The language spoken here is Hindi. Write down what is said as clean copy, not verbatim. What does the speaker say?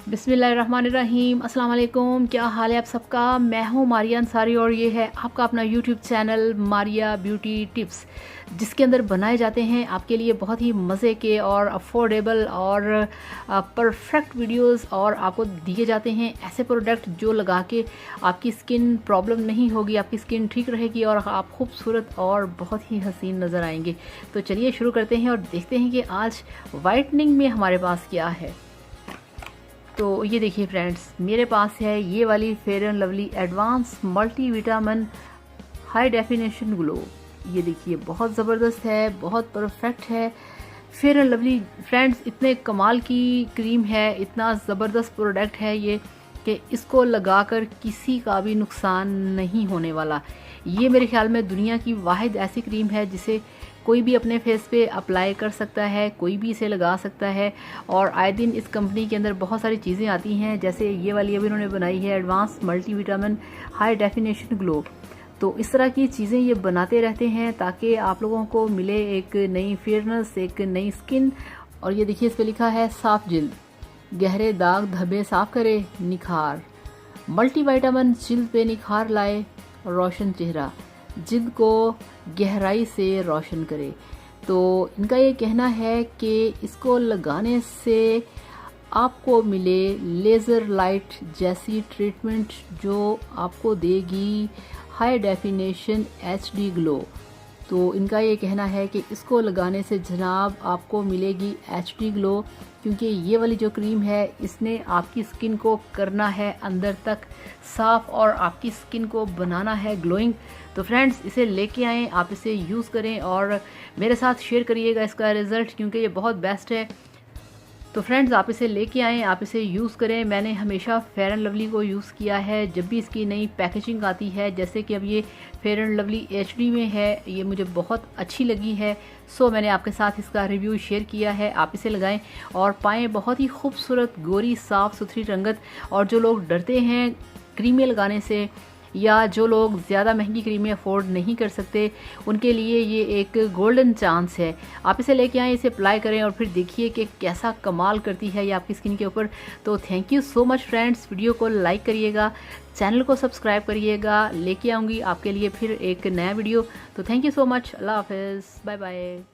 बिस्मिल्लाहिर्रहमानिर्रहीम। अस्सलाम वालेकुम। क्या हाल है आप सबका। मैं हूँ मारिया अंसारी और ये है आपका अपना YouTube channel Maria beauty tips, जिसके अंदर बनाए जाते हैं आपके लिए बहुत ही मज़े के और अफोर्डेबल और परफेक्ट वीडियोस, और आपको दिए जाते हैं ऐसे प्रोडक्ट जो लगा के आपकी स्किन प्रॉब्लम नहीं होगी, आपकी स्किन ठीक रहेगी और आप खूबसूरत और बहुत ही हसीन नज़र आएंगे। तो चलिए शुरू करते हैं और देखते हैं कि आज वाइटनिंग में हमारे पास क्या है। तो ये देखिए फ्रेंड्स, मेरे पास है ये वाली fair and lovely advance multi vitamin high definition glow. ये देखिए बहुत ज़बरदस्त है, बहुत परफेक्ट है। फेयर एंड लवली फ्रेंड्स इतने कमाल की क्रीम है, इतना ज़बरदस्त प्रोडक्ट है ये कि इसको लगाकर किसी का भी नुकसान नहीं होने वाला। ये मेरे ख्याल में दुनिया की वाहिद ऐसी क्रीम है जिसे कोई भी अपने फेस पे अप्लाई कर सकता है, कोई भी इसे लगा सकता है। और आए दिन इस कंपनी के अंदर बहुत सारी चीज़ें आती हैं, जैसे ये वाली अभी इन्होंने बनाई है advance multi vitamin high definition glow. तो इस तरह की चीज़ें ये बनाते रहते हैं ताकि आप लोगों को मिले एक नई फेयरनेस, एक नई स्किन। और ये देखिए इस पर लिखा है साफ जिल्द, गहरे दाग धब्बे साफ करे निखार, मल्टी विटामिन जिल्द पे निखार लाए, रोशन चेहरा, जिल्द को गहराई से रोशन करे। तो इनका ये कहना है कि इसको लगाने से आपको मिले लेज़र लाइट जैसी ट्रीटमेंट जो आपको देगी हाई डेफिनेशन एचडी ग्लो। तो इनका ये कहना है कि इसको लगाने से जनाब आपको मिलेगी एचडी ग्लो, क्योंकि ये वाली जो क्रीम है इसने आपकी स्किन को करना है अंदर तक साफ और आपकी स्किन को बनाना है ग्लोइंग। तो फ्रेंड्स इसे लेके आएँ, आप इसे यूज़ करें और मेरे साथ शेयर करिएगा इसका रिज़ल्ट, क्योंकि ये बहुत बेस्ट है। तो फ्रेंड्स आप इसे लेके आएँ, आप इसे यूज़ करें। मैंने हमेशा फेयर एंड लवली को यूज़ किया है जब भी इसकी नई पैकेजिंग आती है, जैसे कि अब ये फेयर एंड लवली एचडी में है, ये मुझे बहुत अच्छी लगी है। सो मैंने आपके साथ इसका रिव्यू शेयर किया है। आप इसे लगाएं और पाएँ बहुत ही खूबसूरत गोरी साफ़ सुथरी रंगत। और जो लोग डरते हैं क्रीमें लगाने से, या जो लोग ज़्यादा महंगी क्रीमें अफोर्ड नहीं कर सकते, उनके लिए ये एक गोल्डन चांस है। आप इसे लेके आएँ, इसे अप्लाई करें और फिर देखिए कि कैसा कमाल करती है ये आपकी स्किन के ऊपर। तो thank you so much friends. Video को लाइक करिएगा, चैनल को सब्सक्राइब करिएगा। लेके आऊँगी आपके लिए फिर एक नया वीडियो। तो थैंक यू सो मच। अल्लाह हाफ़िज़, बाय बाय।